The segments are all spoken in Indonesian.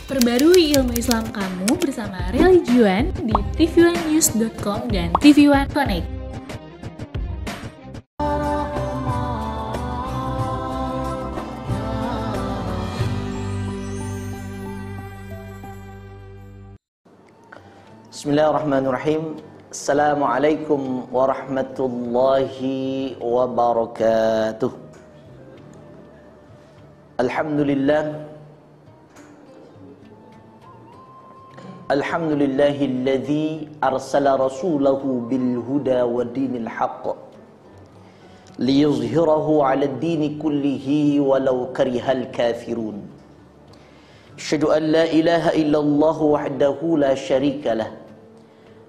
Perbarui ilmu Islam kamu bersama Religion di tv1news.com dan TV1 Connect. Bismillahirrahmanirrahim. Assalamualaikum warahmatullahi wabarakatuh. Alhamdulillah. Alhamdulillahilladzi arsala rasulahu bil huda wa dinil haqq liyuzhirahu 'ala ad-dini kullihi walau karihal kafirun. Asyhadu an la ilaha illallah wahdahu la syarika lah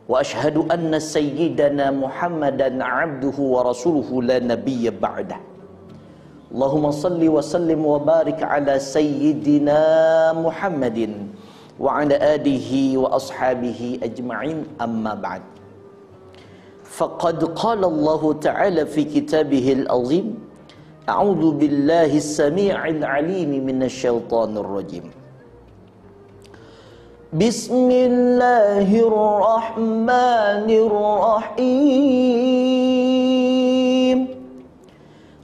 wa asyhadu anna sayyidana Muhammadan 'abduhu wa rasuluhu la nabiyya ba'dah. Allahumma salli wa sallim wa barik 'ala sayyidina Muhammadin wa ala alihi wa ashabihi ajma'in, amma ba'd. Faqad qala Allah ta'ala fi kitabihil azim, a'udzu billahi as-sami'il 'alim minasy syaithanir rajim. Bismillahirrahmanirrahim.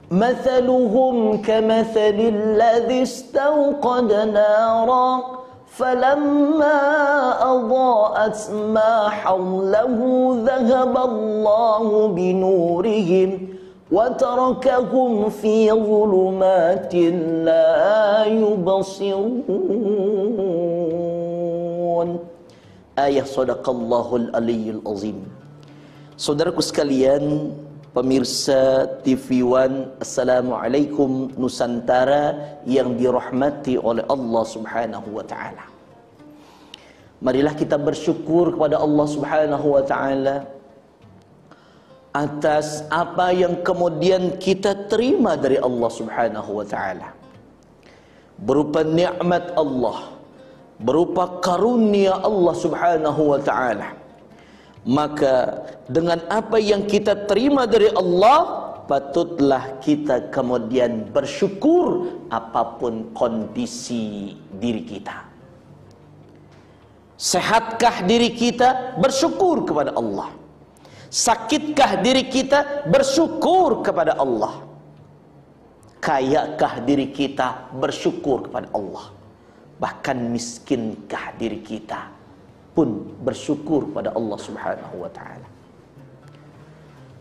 Mathaluhum kamathalil ladzi istawqada naran فَلَمَّا أَضَاءَتْ مَا حَوْلَهُ ذَهَبَ اللَّهُ بِنُورِهِمْ وَتَرَكَهُمْ فِي ظُلُمَاتٍ لَا يُبْصِرُونَ. Ayah Sadaqallahul Aliyyul Azim. Saudaraku sekalian, pemirsa TV1, Assalamualaikum Nusantara yang dirahmati oleh Allah Subhanahu wa ta'ala. Marilah kita bersyukur kepada Allah Subhanahu wa ta'ala atas apa yang kemudian kita terima dari Allah Subhanahu wa ta'ala, berupa nikmat Allah, berupa karunia Allah Subhanahu wa ta'ala. Maka dengan apa yang kita terima dari Allah, patutlah kita kemudian bersyukur apapun kondisi diri kita. Sehatkah diri kita? Bersyukur kepada Allah. Sakitkah diri kita? Bersyukur kepada Allah. Kayakah diri kita? Bersyukur kepada Allah. Bahkan miskinkah diri kita pun bersyukur pada Allah Subhanahu wa ta'ala.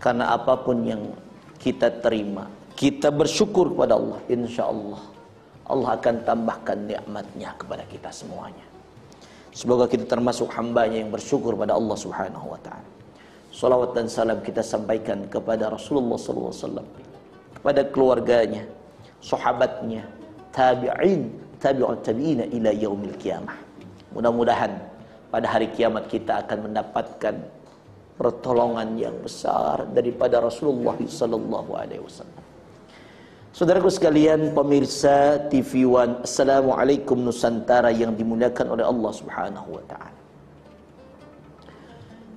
Karena apapun yang kita terima, kita bersyukur kepada Allah, insya Allah Allah akan tambahkan nikmatnya kepada kita semuanya. Semoga kita termasuk hambanya yang bersyukur pada Allah Subhanahu wa ta'ala. Salawat dan salam kita sampaikan kepada Rasulullah SAW, kepada keluarganya, sahabatnya, tabi'in, tabi'ut tabi'ina ila yaumil qiyamah. Mudah-mudahan pada hari kiamat kita akan mendapatkan pertolongan yang besar daripada Rasulullah sallallahu alaihi wasallam. Saudaraku sekalian, pemirsa TV1, Assalamualaikum Nusantara yang dimuliakan oleh Allah Subhanahu wa ta'ala.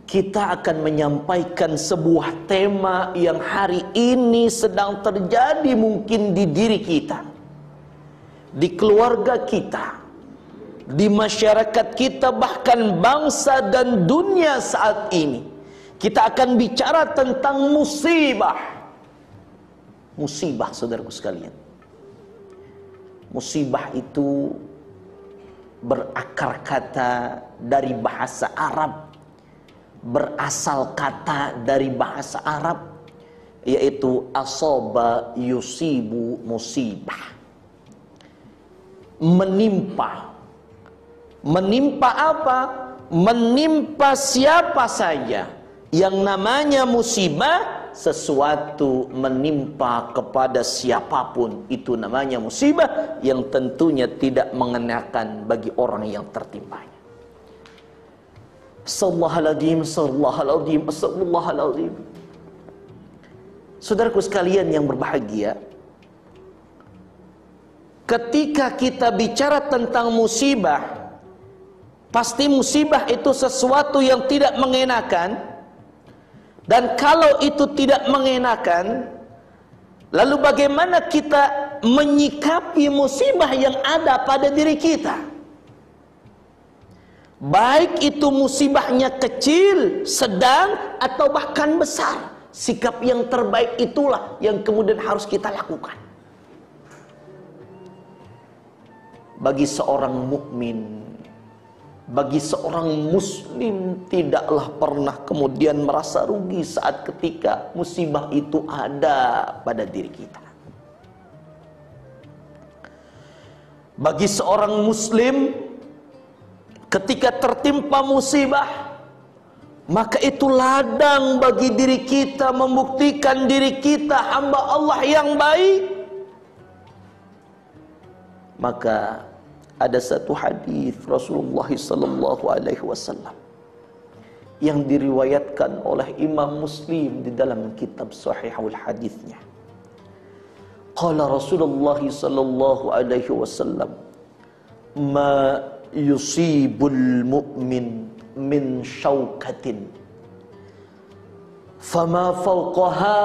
Kita akan menyampaikan sebuah tema yang hari ini sedang terjadi mungkin di diri kita, di keluarga kita, di masyarakat kita, bahkan bangsa dan dunia saat ini. Kita akan bicara tentang musibah. Musibah, saudaraku sekalian. Musibah itu berakar kata dari bahasa Arab, berasal kata dari bahasa Arab, yaitu asaba yusibu musibah. Menimpa. Menimpa apa? Menimpa siapa saja. Yang namanya musibah, sesuatu menimpa kepada siapapun, itu namanya musibah, yang tentunya tidak mengenakan bagi orang yang tertimpanya. Astaghfirullahaladzim, astaghfirullahaladzim, astaghfirullahaladzim. Saudaraku sekalian yang berbahagia, ketika kita bicara tentang musibah, pasti musibah itu sesuatu yang tidak mengenakan. Dan kalau itu tidak mengenakan, lalu bagaimana kita menyikapi musibah yang ada pada diri kita? Baik itu musibahnya kecil, sedang, atau bahkan besar. Sikap yang terbaik itulah yang kemudian harus kita lakukan. Bagi seorang mukmin, bagi seorang muslim, tidaklah pernah kemudian merasa rugi saat ketika musibah itu ada pada diri kita. Bagi seorang muslim, ketika tertimpa musibah, maka itu ladang bagi diri kita membuktikan diri kita hamba Allah yang baik. Maka ada satu hadis Rasulullah sallallahu alaihi wasallam yang diriwayatkan oleh Imam Muslim di dalam kitab Sahihul Haditsnya. Qala Rasulullah sallallahu alaihi wasallam, "Ma yusibul mu'min min syaukatin fama fawqaha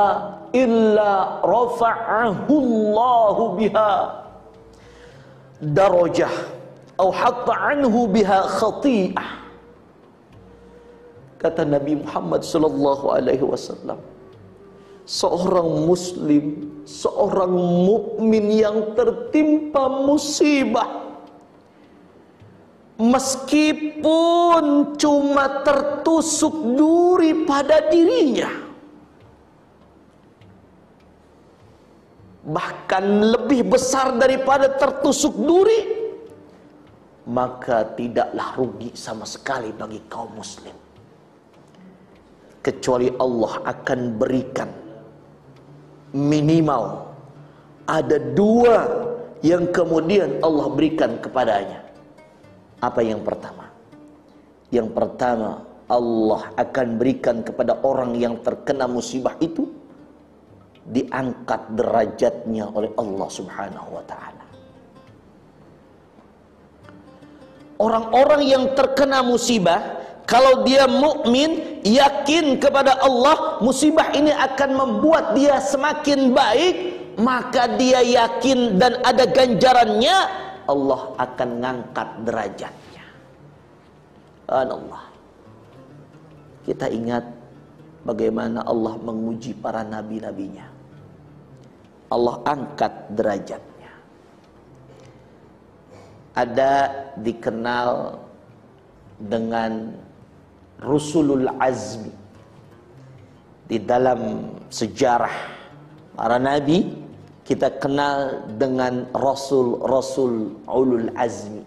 illa rafa'ahu Allahu biha darajah atau hatta anhu biha khati'ah." Kata Nabi Muhammad sallallahu alaihi wasallam, seorang muslim, seorang mukmin yang tertimpa musibah, meskipun cuma tertusuk duri pada dirinya, bahkan lebih besar daripada tertusuk duri, maka tidaklah rugi sama sekali bagi kaum muslim, kecuali Allah akan berikan minimal ada dua yang kemudian Allah berikan kepadanya. Apa yang pertama? Yang pertama, Allah akan berikan kepada orang yang terkena musibah itu, diangkat derajatnya oleh Allah subhanahu wa ta'ala. Orang-orang yang terkena musibah, kalau dia mukmin, yakin kepada Allah, musibah ini akan membuat dia semakin baik, maka dia yakin dan ada ganjarannya, Allah akan ngangkat derajatnya. Allah. Kita ingat bagaimana Allah menguji para nabi-nabinya. Allah angkat derajatnya. Ada dikenal dengan Rusulul Azmi. Di dalam sejarah para nabi, kita kenal dengan Rasul-Rasul Ulul Azmi,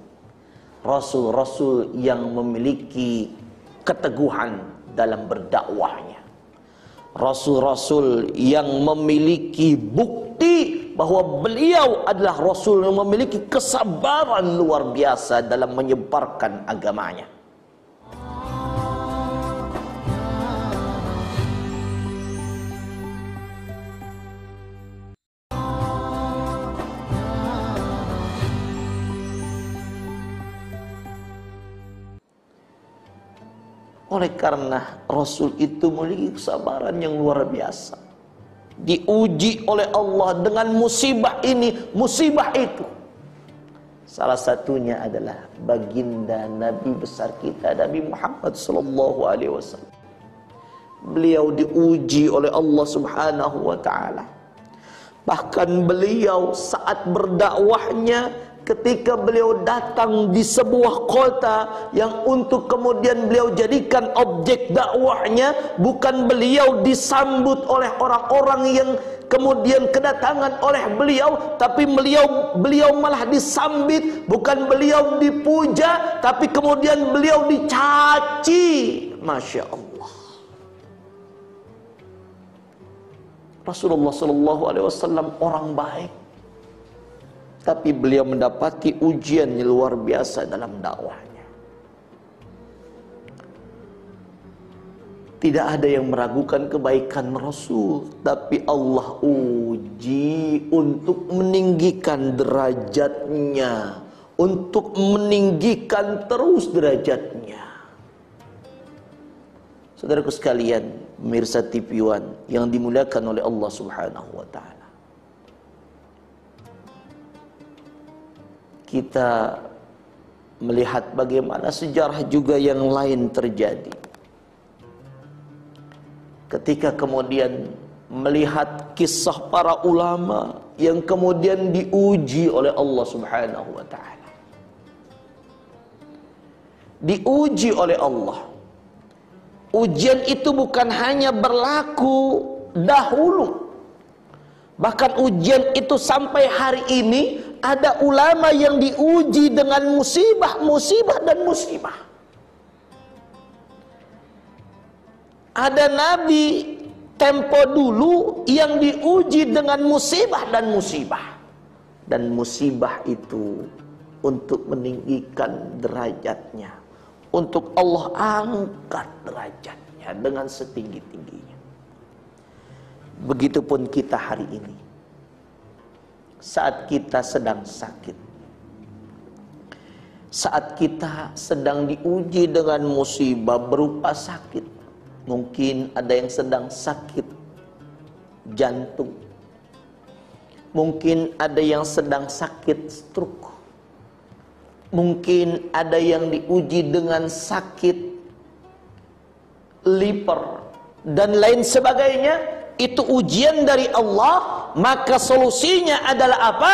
Rasul-Rasul yang memiliki keteguhan dalam berdakwahnya, Rasul-Rasul yang memiliki bukti bahwa beliau adalah Rasul yang memiliki kesabaran luar biasa dalam menyebarkan agamanya. Oleh karena Rasul itu memiliki kesabaran yang luar biasa, diuji oleh Allah dengan musibah ini, musibah itu. Salah satunya adalah baginda Nabi besar kita, Nabi Muhammad sallallahu alaihi wasallam. Beliau diuji oleh Allah subhanahu wa ta'ala. Bahkan beliau saat berdakwahnya, ketika beliau datang di sebuah kota yang untuk kemudian beliau jadikan objek dakwahnya, bukan beliau disambut oleh orang-orang yang kemudian kedatangan oleh beliau, tapi beliau malah disambit, bukan beliau dipuja, tapi kemudian beliau dicaci. Masya Allah. Rasulullah sallallahu alaihi wasallam orang baik, tapi beliau mendapati ujian yang luar biasa dalam dakwahnya. Tidak ada yang meragukan kebaikan Rasul, tapi Allah uji untuk meninggikan derajatnya, untuk meninggikan terus derajatnya. Saudaraku sekalian, pemirsa TV One yang dimuliakan oleh Allah subhanahu wa ta'ala, kita melihat bagaimana sejarah juga yang lain terjadi. Ketika kemudian melihat kisah para ulama yang kemudian diuji oleh Allah Subhanahu wa taala. Diuji oleh Allah. Ujian itu bukan hanya berlaku dahulu. Bahkan ujian itu sampai hari ini ada ulama yang diuji dengan musibah, musibah dan musibah. Ada nabi tempo dulu yang diuji dengan musibah dan musibah. Dan musibah itu untuk meninggikan derajatnya, untuk Allah angkat derajatnya dengan setinggi-tingginya. Begitupun kita hari ini. Saat kita sedang sakit, saat kita sedang diuji dengan musibah berupa sakit, mungkin ada yang sedang sakit jantung, mungkin ada yang sedang sakit stroke, mungkin ada yang diuji dengan sakit liver dan lain sebagainya. Itu ujian dari Allah. Maka solusinya adalah apa?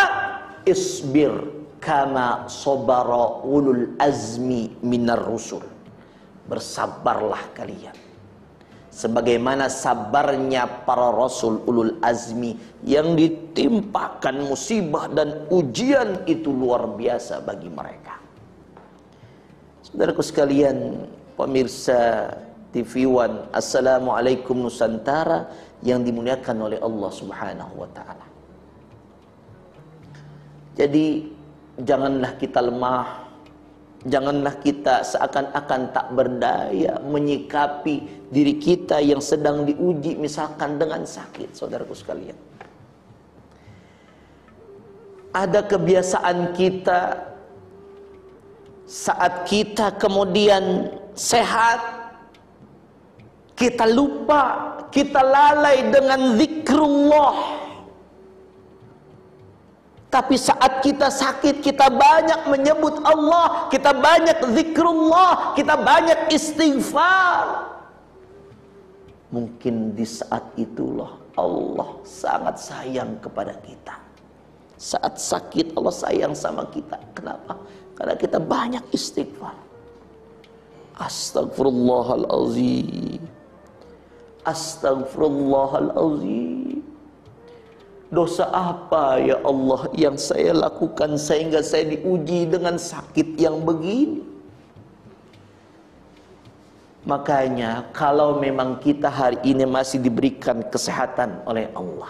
Isbir kama sobara ulul azmi minar rusul. Bersabarlah kalian sebagaimana sabarnya para rasul ulul azmi yang ditimpakan musibah dan ujian itu luar biasa bagi mereka. Saudaraku sekalian, pemirsa TV One, Assalamualaikum Nusantara yang dimuliakan oleh Allah Subhanahu wa taala. Jadi janganlah kita lemah, janganlah kita seakan-akan tak berdaya menyikapi diri kita yang sedang diuji misalkan dengan sakit, saudaraku sekalian. Ada kebiasaan kita saat kita kemudian sehat, kita lupa, kita lalai dengan zikrullah. Tapi saat kita sakit, kita banyak menyebut Allah, kita banyak zikrullah, kita banyak istighfar. Mungkin di saat itulah Allah sangat sayang kepada kita. Saat sakit Allah sayang sama kita. Kenapa? Karena kita banyak istighfar. Astagfirullahalazim, astagfirullahalazim. Dosa apa ya Allah yang saya lakukan sehingga saya diuji dengan sakit yang begini? Makanya kalau memang kita hari ini masih diberikan kesehatan oleh Allah,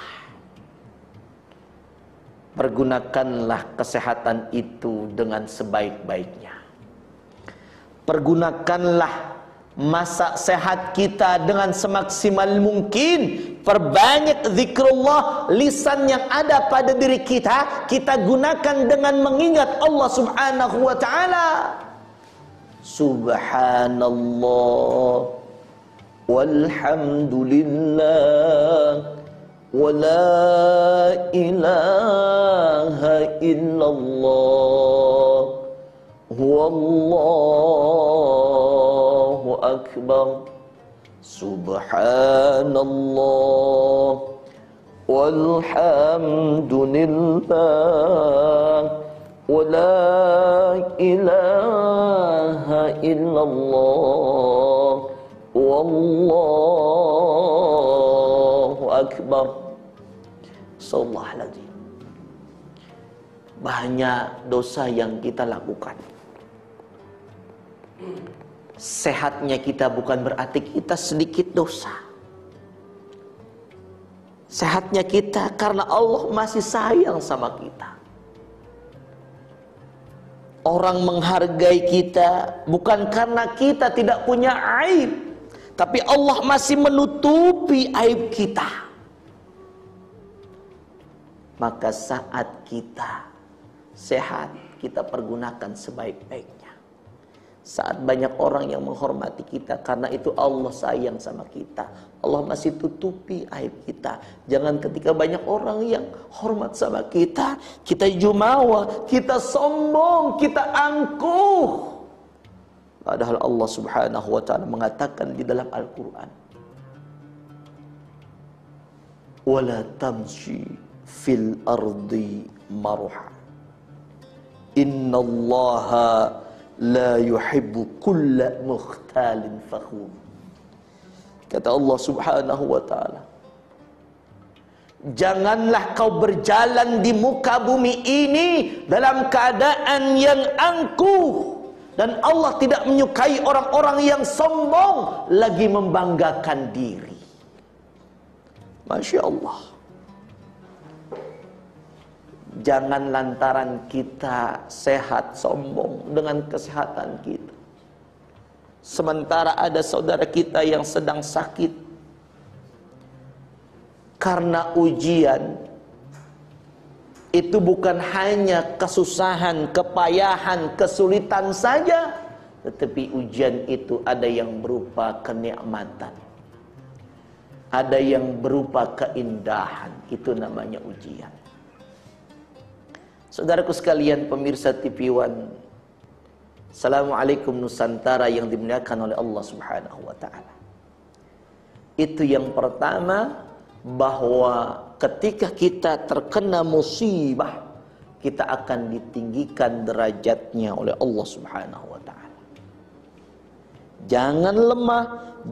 pergunakanlah kesehatan itu dengan sebaik-baiknya. Pergunakanlah masa sehat kita dengan semaksimal mungkin. Perbanyak zikrullah. Lisan yang ada pada diri kita, kita gunakan dengan mengingat Allah Subhanahu wa ta'ala. Subhanallah walhamdulillah wa la ilaha illallah wallahu akbar. Subhanallah walhamdulillah wa la ilaha illallah wallahu akbar. Shallallahuladzim. Banyak dosa yang kita lakukan. Sehatnya kita bukan berarti kita sedikit dosa. Sehatnya kita karena Allah masih sayang sama kita. Orang menghargai kita bukan karena kita tidak punya aib, tapi Allah masih menutupi aib kita. Maka saat kita sehat, kita pergunakan sebaik-baiknya. Saat banyak orang yang menghormati kita, karena itu Allah sayang sama kita. Allah masih tutupi aib kita. Jangan ketika banyak orang yang hormat sama kita, kita jumawa, kita sombong, kita angkuh. Padahal Allah subhanahu wa ta'ala mengatakan di dalam Al-Quran, wala tamshi fil ardi marha, innallaha la yuhibbu kulla mukhtalin fakhur. Kata Allah subhanahu wa ta'ala, janganlah kau berjalan di muka bumi ini dalam keadaan yang angkuh. Dan Allah tidak menyukai orang-orang yang sombong lagi membanggakan diri. Masya Allah. Jangan lantaran kita sehat sombong dengan kesehatan kita. Sementara ada saudara kita yang sedang sakit karena ujian. Itu bukan hanya kesusahan, kepayahan, kesulitan saja, tetapi ujian itu ada yang berupa kenikmatan, ada yang berupa keindahan. Itu namanya ujian. Saudaraku sekalian, pemirsa TV One, Assalamualaikum Nusantara yang dimuliakan oleh Allah subhanahu wa ta'ala. Itu yang pertama, bahwa ketika kita terkena musibah, kita akan ditinggikan derajatnya oleh Allah subhanahu wa ta'ala. Jangan lemah,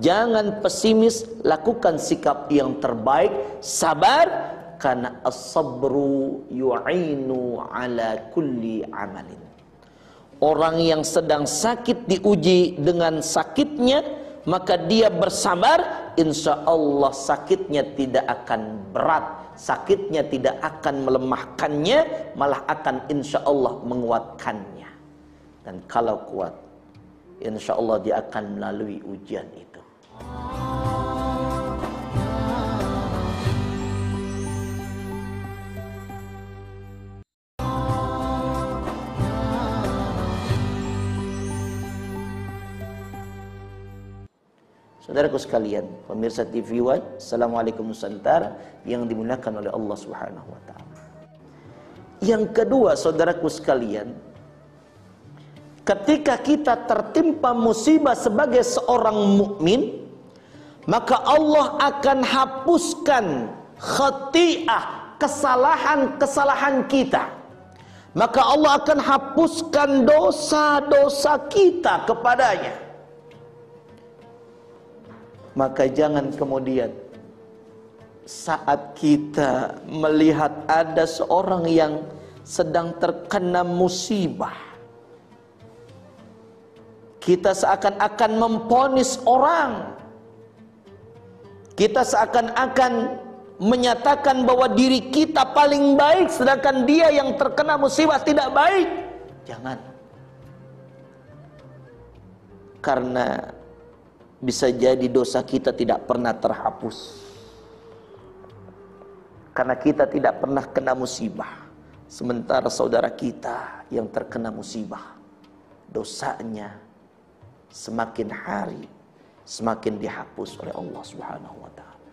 jangan pesimis, lakukan sikap yang terbaik, sabar, karena as-sabru yu'inu ala kulli amalin. Orang yang sedang sakit diuji dengan sakitnya, maka dia bersabar, insya Allah sakitnya tidak akan berat, sakitnya tidak akan melemahkannya, malah akan insya Allah menguatkannya. Dan kalau kuat, insya Allah dia akan melalui ujian itu. Saudaraku sekalian, pemirsa TV One, Assalamualaikum Nusantara yang dimuliakan oleh Allah subhanahu wa ta'ala. Yang kedua, saudaraku sekalian, ketika kita tertimpa musibah sebagai seorang mukmin, maka Allah akan hapuskan khati'ah, kesalahan-kesalahan kita. Maka Allah akan hapuskan dosa-dosa kita kepadanya. Maka jangan kemudian saat kita melihat ada seorang yang sedang terkena musibah, kita seakan-akan memvonis orang, kita seakan-akan menyatakan bahwa diri kita paling baik, sedangkan dia yang terkena musibah tidak baik. Jangan. Karena bisa jadi dosa kita tidak pernah terhapus, karena kita tidak pernah kena musibah. Sementara saudara kita yang terkena musibah, dosanya semakin hari semakin dihapus oleh Allah subhanahu wa ta'ala.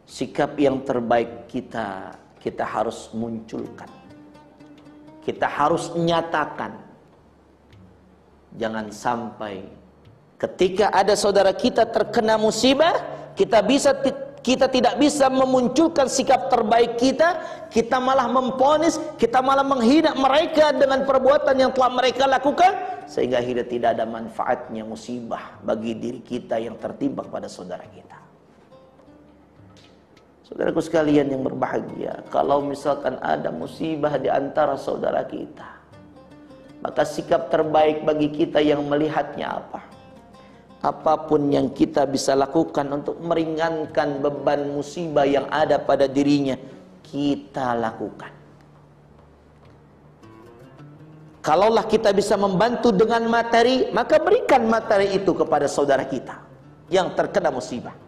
Sikap yang terbaik kita harus munculkan, kita harus nyatakan. Jangan sampai ketika ada saudara kita terkena musibah, kita tidak bisa memunculkan sikap terbaik kita malah memvonis, kita malah menghina mereka dengan perbuatan yang telah mereka lakukan, sehingga akhirnya tidak ada manfaatnya musibah bagi diri kita yang tertimpa pada saudara kita. Saudaraku sekalian yang berbahagia, kalau misalkan ada musibah di antara saudara kita, maka sikap terbaik bagi kita yang melihatnya apa? Apapun yang kita bisa lakukan untuk meringankan beban musibah yang ada pada dirinya, kita lakukan. Kalaulah kita bisa membantu dengan materi, maka berikan materi itu kepada saudara kita yang terkena musibah.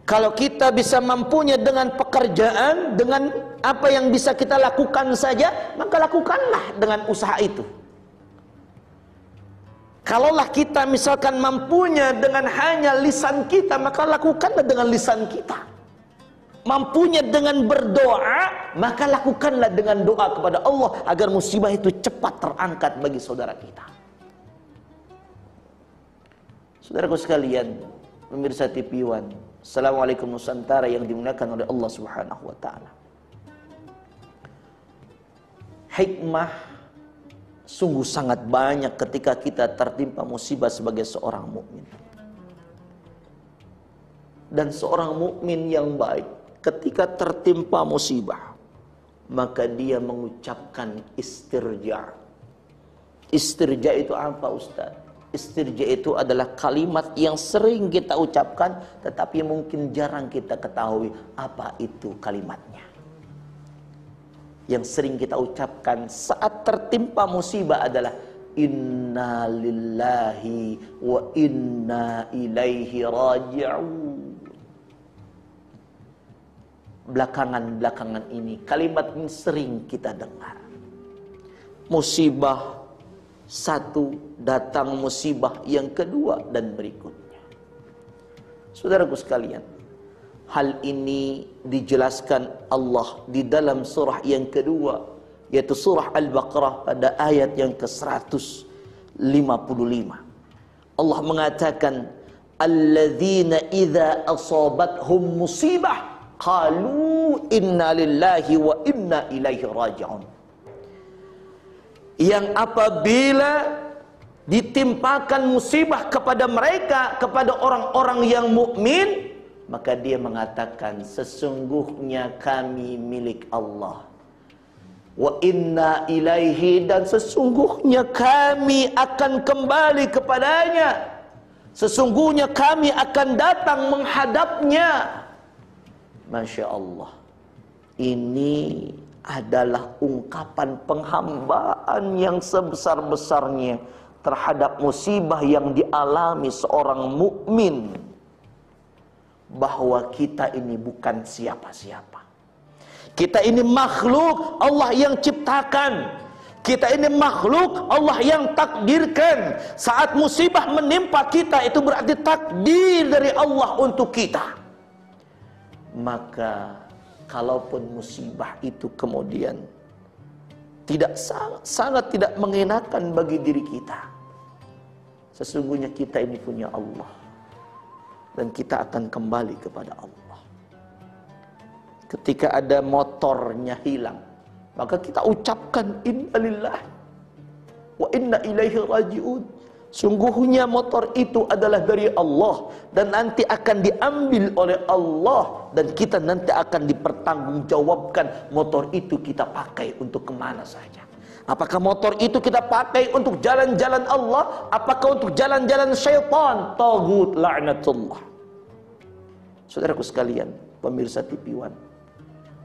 Kalau kita bisa mampunya dengan pekerjaan, dengan apa yang bisa kita lakukan saja, maka lakukanlah dengan usaha itu. Kalaulah kita misalkan mampunya dengan hanya lisan kita, maka lakukanlah dengan lisan kita. Mampunya dengan berdoa, maka lakukanlah dengan doa kepada Allah agar musibah itu cepat terangkat bagi saudara kita. Saudaraku sekalian, pemirsa TV One, Assalamualaikum Nusantara yang dimuliakan oleh Allah Subhanahu wa taala. Hikmah sungguh sangat banyak ketika kita tertimpa musibah sebagai seorang mukmin. Dan seorang mukmin yang baik ketika tertimpa musibah, maka dia mengucapkan istirja. Istirja itu apa, Ustaz? Istirja itu adalah kalimat yang sering kita ucapkan, tetapi mungkin jarang kita ketahui apa itu kalimatnya. Yang sering kita ucapkan saat tertimpa musibah adalah inna lillahi wa inna ilaihi raji'un. Belakangan ini kalimat ini sering kita dengar. Musibah satu, datang musibah yang kedua dan berikutnya. Saudaraku sekalian, hal ini dijelaskan Allah di dalam surah yang kedua, yaitu surah Al-Baqarah pada ayat yang ke-155. Allah mengatakan, alladzina idza asabathum musibah qalu inna lillahi wa inna ilaihi raji'un. Yang apabila ditimpakan musibah kepada mereka, kepada orang-orang yang mukmin, maka dia mengatakan sesungguhnya kami milik Allah, wa inna ilaihi, dan sesungguhnya kami akan kembali kepadanya, sesungguhnya kami akan datang menghadapnya. Masya Allah, ini adalah ungkapan penghambaan yang sebesar-besarnya terhadap musibah yang dialami seorang mukmin, bahwa kita ini bukan siapa-siapa. Kita ini makhluk Allah yang ciptakan. Kita ini makhluk Allah yang takdirkan. Saat musibah menimpa kita, itu berarti takdir dari Allah untuk kita. Maka kalaupun musibah itu kemudian sangat tidak mengenakan bagi diri kita, sesungguhnya kita ini punya Allah dan kita akan kembali kepada Allah. Ketika ada motornya hilang, maka kita ucapkan inna lillahi wa inna ilaihi raji'un. Sungguhnya motor itu adalah dari Allah dan nanti akan diambil oleh Allah, dan kita nanti akan dipertanggungjawabkan motor itu kita pakai untuk kemana saja. Apakah motor itu kita pakai untuk jalan-jalan Allah, apakah untuk jalan-jalan syaitan, taghut, la'natullah. Saudaraku sekalian, pemirsa TV One,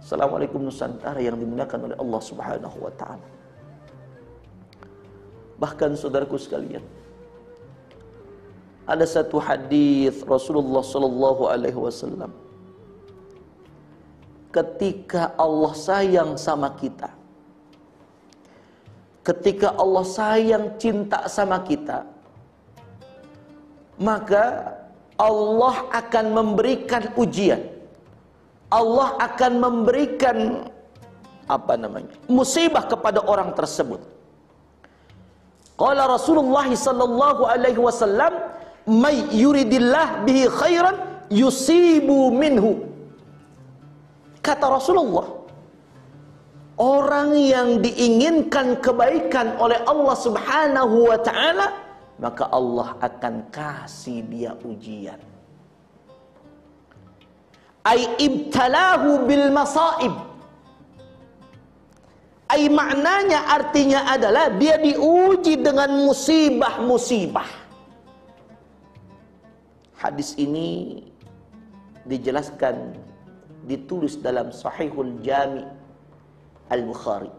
Assalamualaikum Nusantara yang dimuliakan oleh Allah Subhanahu wa taala. Bahkan saudaraku sekalian, ada satu hadis Rasulullah sallallahu alaihi wasallam, ketika Allah sayang sama kita, ketika Allah sayang cinta sama kita, maka Allah akan memberikan ujian. Allah akan memberikan musibah kepada orang tersebut. Qala Rasulullah sallallahu alaihi wasallam, may yuridillah bihi khairan yusibu minhu. Kata Rasulullah, orang yang diinginkan kebaikan oleh Allah Subhanahu wa ta'ala, maka Allah akan kasih dia ujian. Ay ibtalahu bil masaib. Ay maknanya, artinya adalah dia diuji dengan musibah-musibah. Hadis ini dijelaskan, ditulis dalam Sahihul Jami Al-Bukhari.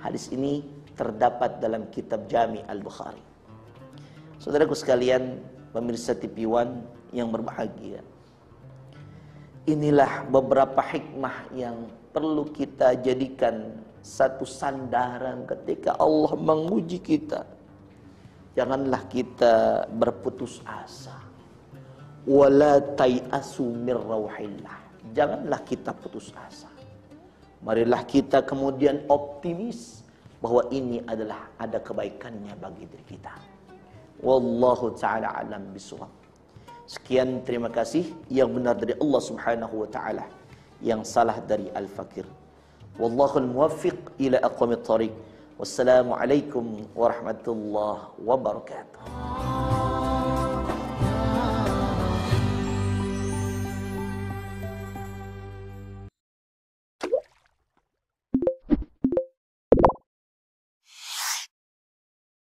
Hadis ini terdapat dalam kitab Jami Al-Bukhari. Saudaraku sekalian, pemirsa TV One yang berbahagia, Inilah beberapa hikmah yang perlu kita jadikan satu sandaran ketika Allah menguji kita. Janganlah kita berputus asa. Wala tai'asu mir rauhillah. Janganlah kita putus asa. Marilah kita kemudian optimis bahwa ini adalah ada kebaikannya bagi diri kita. Wallahu ta'ala alam bishawab. Sekian, terima kasih. Yang benar dari Allah subhanahu wa ta'ala, yang salah dari Al-Fakir. Wallahul muwaffiq ila aqwamit thariq. Wassalamualaikum warahmatullahi wabarakatuh.